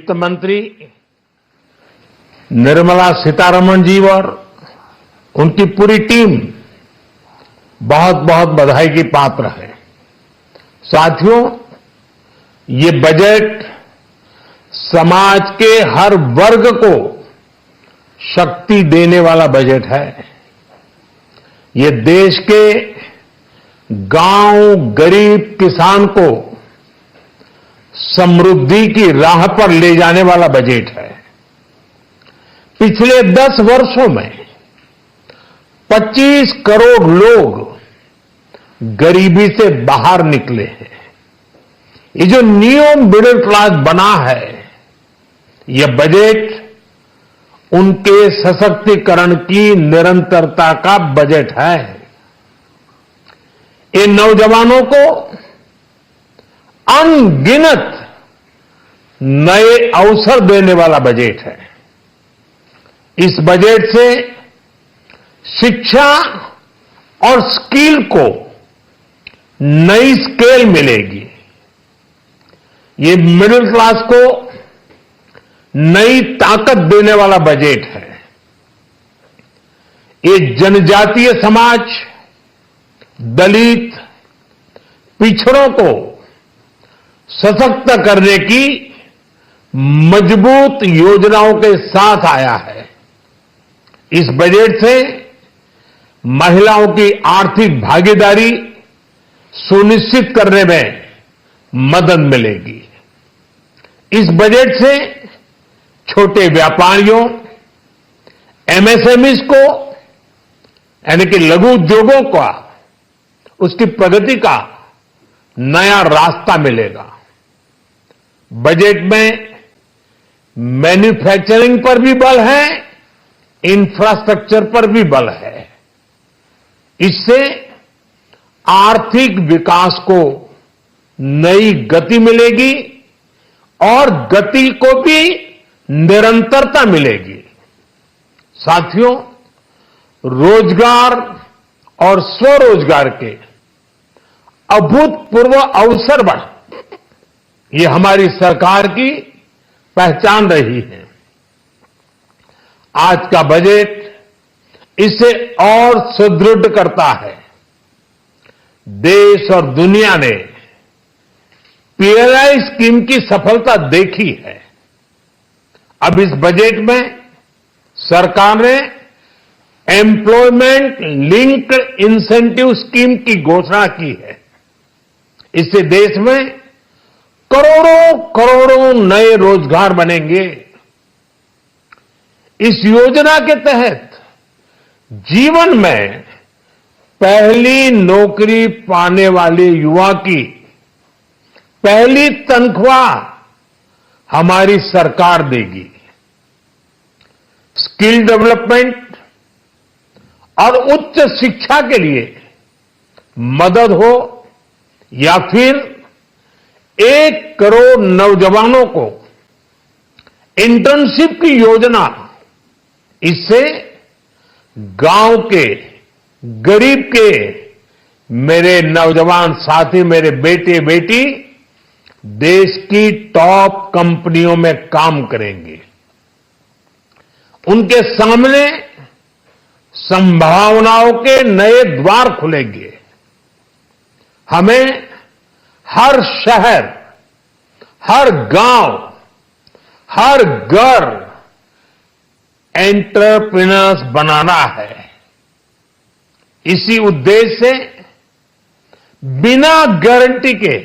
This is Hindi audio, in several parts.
वित्त मंत्री निर्मला सीतारमण जी और उनकी पूरी टीम बहुत बहुत बधाई की पात्र है। साथियों, ये बजट समाज के हर वर्ग को शक्ति देने वाला बजट है। ये देश के गांव, गरीब किसान को समृद्धि की राह पर ले जाने वाला बजट है। पिछले 10 वर्षों में 25 करोड़ लोग गरीबी से बाहर निकले हैं। ये जो न्यू मिडिल क्लास बना है, यह बजट उनके सशक्तिकरण की निरंतरता का बजट है। ये नौजवानों को अनगिनत नए अवसर देने वाला बजट है। इस बजट से शिक्षा और स्किल को नई स्केल मिलेगी। ये मिडिल क्लास को नई ताकत देने वाला बजट है। ये जनजातीय समाज, दलित, पिछड़ों को सशक्त करने की मजबूत योजनाओं के साथ आया है। इस बजट से महिलाओं की आर्थिक भागीदारी सुनिश्चित करने में मदद मिलेगी। इस बजट से छोटे व्यापारियों, एमएसएमईज को, यानी कि लघु उद्योगों का, उसकी प्रगति का नया रास्ता मिलेगा। बजट में मैन्युफैक्चरिंग पर भी बल है, इंफ्रास्ट्रक्चर पर भी बल है। इससे आर्थिक विकास को नई गति मिलेगी और गति को भी निरंतरता मिलेगी। साथियों, रोजगार और स्वरोजगार के अभूतपूर्व अवसर बढ़, ये हमारी सरकार की पहचान रही है। आज का बजट इसे और सुदृढ़ करता है। देश और दुनिया ने पीएलआई स्कीम की सफलता देखी है। अब इस बजट में सरकार ने एम्प्लॉयमेंट लिंक्ड इंसेंटिव स्कीम की घोषणा की है। इससे देश में करोड़ों करोड़ों नए रोजगार बनेंगे। इस योजना के तहत जीवन में पहली नौकरी पाने वाले युवा की पहली तनख्वाह हमारी सरकार देगी। स्किल डेवलपमेंट और उच्च शिक्षा के लिए मदद हो या फिर 1 करोड़ नौजवानों को इंटर्नशिप की योजना, इससे गांव के, गरीब के मेरे नौजवान साथी, मेरे बेटे बेटी देश की टॉप कंपनियों में काम करेंगे। उनके सामने संभावनाओं के नए द्वार खुलेंगे। हमें हर शहर, हर गांव, हर घर एंटरप्रेन्योर्स बनाना है। इसी उद्देश्य से बिना गारंटी के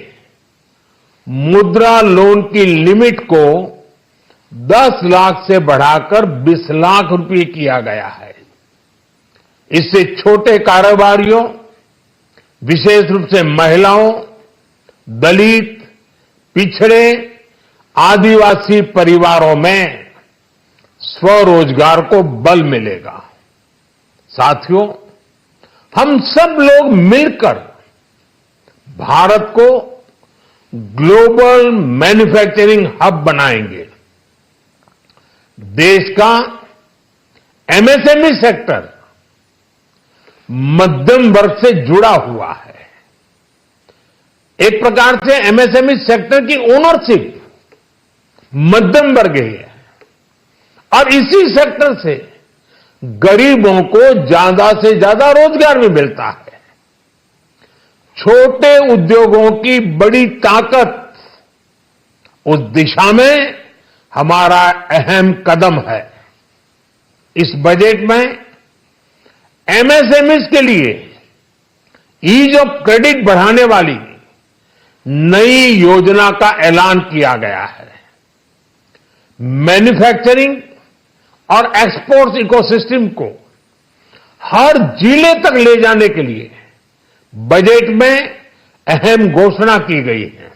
मुद्रा लोन की लिमिट को 10 लाख से बढ़ाकर 20 लाख रुपए किया गया है। इससे छोटे कारोबारियों, विशेष रूप से महिलाओं, दलित, पिछड़े, आदिवासी परिवारों में स्वरोजगार को बल मिलेगा। साथियों, हम सब लोग मिलकर भारत को ग्लोबल मैन्युफैक्चरिंग हब बनाएंगे। देश का एमएसएमई सेक्टर मध्यम वर्ग से जुड़ा हुआ है। एक प्रकार से एमएसएमई सेक्टर की ओनरशिप मध्यम वर्ग है और इसी सेक्टर से गरीबों को ज्यादा से ज्यादा रोजगार भी मिलता है। छोटे उद्योगों की बड़ी ताकत, उस दिशा में हमारा अहम कदम है। इस बजट में एमएसएमईज के लिए ईज ऑफ क्रेडिट बढ़ाने वाली नई योजना का ऐलान किया गया है। मैन्युफैक्चरिंग और एक्सपोर्ट्स इकोसिस्टम को हर जिले तक ले जाने के लिए बजट में अहम घोषणा की गई है।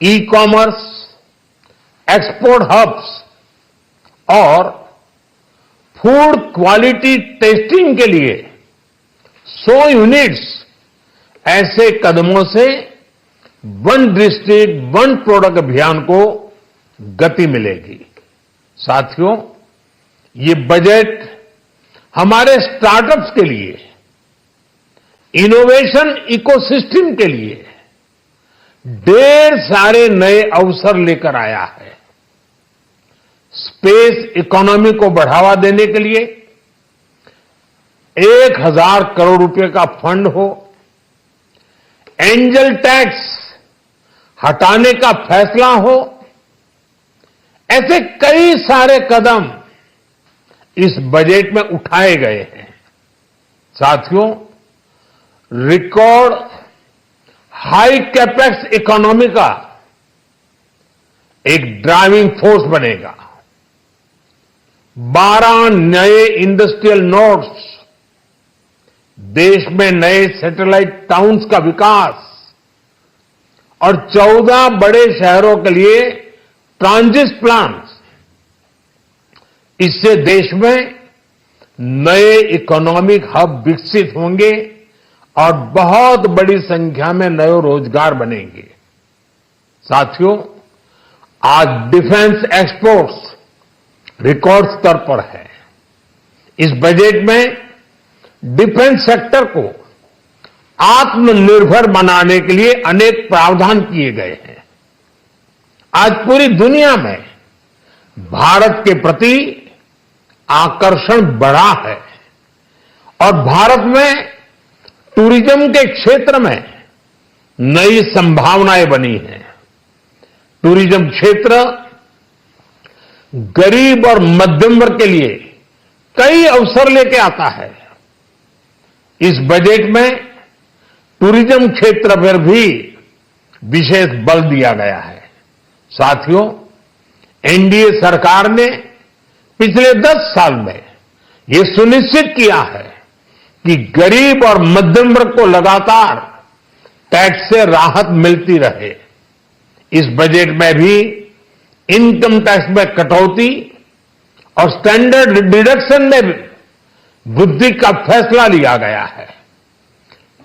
ई कॉमर्स, एक्सपोर्ट हब्स और फूड क्वालिटी टेस्टिंग के लिए 100 यूनिट्स, ऐसे कदमों से वन डिस्ट्रिक्ट वन प्रोडक्ट अभियान को गति मिलेगी। साथियों, ये बजट हमारे स्टार्टअप्स के लिए, इनोवेशन इकोसिस्टम के लिए ढेर सारे नए अवसर लेकर आया है। स्पेस इकोनॉमी को बढ़ावा देने के लिए 1000 करोड़ रुपए का फंड हो, एंजल टैक्स हटाने का फैसला हो, ऐसे कई सारे कदम इस बजट में उठाए गए हैं। साथियों, रिकॉर्ड हाई कैपेक्स इकोनॉमी का एक ड्राइविंग फोर्स बनेगा। 12 नए इंडस्ट्रियल नोड्स, देश में नए सैटेलाइट टाउन्स का विकास और 14 बड़े शहरों के लिए ट्रांजिट प्लान्स, इससे देश में नए इकोनॉमिक हब विकसित होंगे और बहुत बड़ी संख्या में नए रोजगार बनेंगे। साथियों, आज डिफेंस एक्सपोर्ट्स रिकॉर्ड स्तर पर है। इस बजट में डिफेंस सेक्टर को आत्मनिर्भर बनाने के लिए अनेक प्रावधान किए गए हैं। आज पूरी दुनिया में भारत के प्रति आकर्षण बढ़ा है और भारत में टूरिज्म के क्षेत्र में नई संभावनाएं बनी हैं। टूरिज्म क्षेत्र गरीब और मध्यम वर्ग के लिए कई अवसर लेके आता है। इस बजट में टूरिज्म क्षेत्र पर भी विशेष बल दिया गया है। साथियों, एनडीए सरकार ने पिछले 10 साल में ये सुनिश्चित किया है कि गरीब और मध्यम वर्ग को लगातार टैक्स से राहत मिलती रहे। इस बजट में भी इनकम टैक्स में कटौती और स्टैंडर्ड डिडक्शन में भी वृद्धि का फैसला लिया गया है।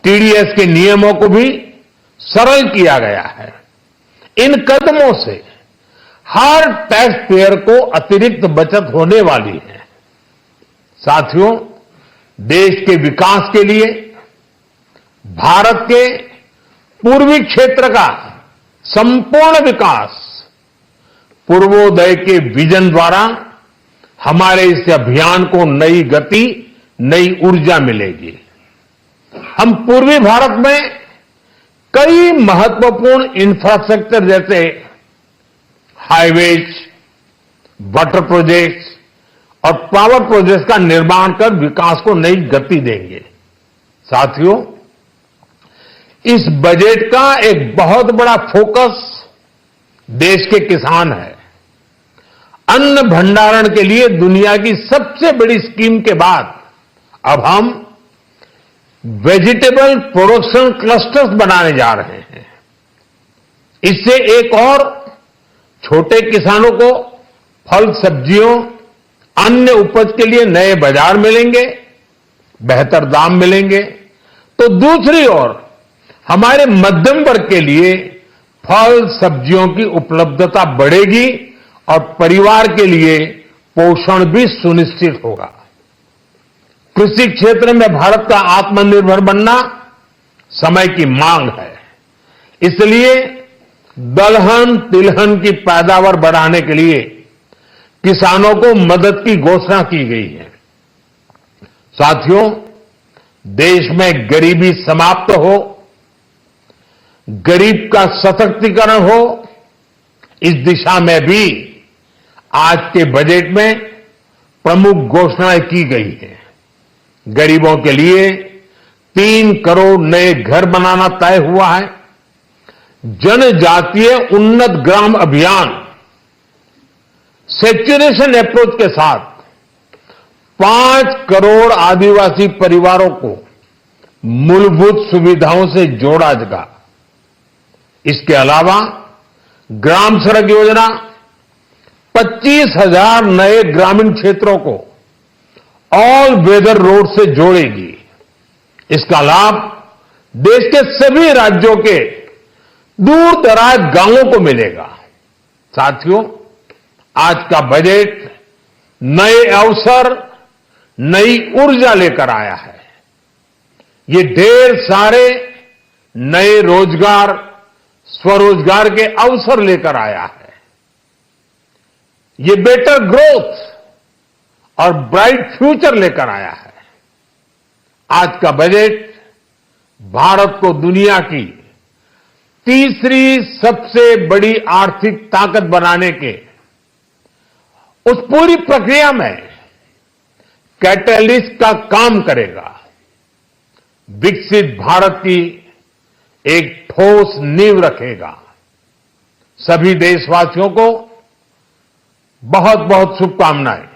टीडीएस के नियमों को भी सरल किया गया है। इन कदमों से हर टैक्स पेयर को अतिरिक्त बचत होने वाली है। साथियों, देश के विकास के लिए भारत के पूर्वी क्षेत्र का संपूर्ण विकास पूर्वोदय के विजन द्वारा हमारे इस अभियान को नई गति, नई ऊर्जा मिलेगी। हम पूर्वी भारत में कई महत्वपूर्ण इंफ्रास्ट्रक्चर जैसे हाईवेज, वाटर प्रोजेक्ट्स और पावर प्रोजेक्ट्स का निर्माण कर विकास को नई गति देंगे। साथियों, इस बजट का एक बहुत बड़ा फोकस देश के किसान है। अन्न भंडारण के लिए दुनिया की सबसे बड़ी स्कीम के बाद अब हम वेजिटेबल प्रोडक्शन क्लस्टर्स बनाने जा रहे हैं। इससे एक और छोटे किसानों को फल, सब्जियों, अन्य उपज के लिए नए बाजार मिलेंगे, बेहतर दाम मिलेंगे। तो दूसरी ओर हमारे मध्यम वर्ग के लिए फल, सब्जियों की उपलब्धता बढ़ेगी और परिवार के लिए पोषण भी सुनिश्चित होगा। कृषि क्षेत्र में भारत का आत्मनिर्भर बनना समय की मांग है। इसलिए दलहन तिलहन की पैदावार बढ़ाने के लिए किसानों को मदद की घोषणा की गई है। साथियों, देश में गरीबी समाप्त हो, गरीब का सशक्तिकरण हो, इस दिशा में भी आज के बजट में प्रमुख घोषणाएं की गई हैं। गरीबों के लिए 3 करोड़ नए घर बनाना तय हुआ है। जनजातीय उन्नत ग्राम अभियान सैचुरेशन अप्रोच के साथ 5 करोड़ आदिवासी परिवारों को मूलभूत सुविधाओं से जोड़ा जाएगा। इसके अलावा ग्राम सड़क योजना 25,000 नए ग्रामीण क्षेत्रों को ऑल वेदर रोड से जोड़ेगी। इसका लाभ देश के सभी राज्यों के दूर दराज गांवों को मिलेगा। साथियों, आज का बजट नए अवसर, नई ऊर्जा लेकर आया है। ये ढेर सारे नए रोजगार, स्वरोजगार के अवसर लेकर आया है। ये बेटर ग्रोथ और ब्राइट फ्यूचर लेकर आया है। आज का बजट भारत को दुनिया की तीसरी सबसे बड़ी आर्थिक ताकत बनाने के उस पूरी प्रक्रिया में कैटलिस्ट का काम करेगा। विकसित भारत की एक ठोस नींव रखेगा। सभी देशवासियों को बहुत बहुत शुभकामनाएं।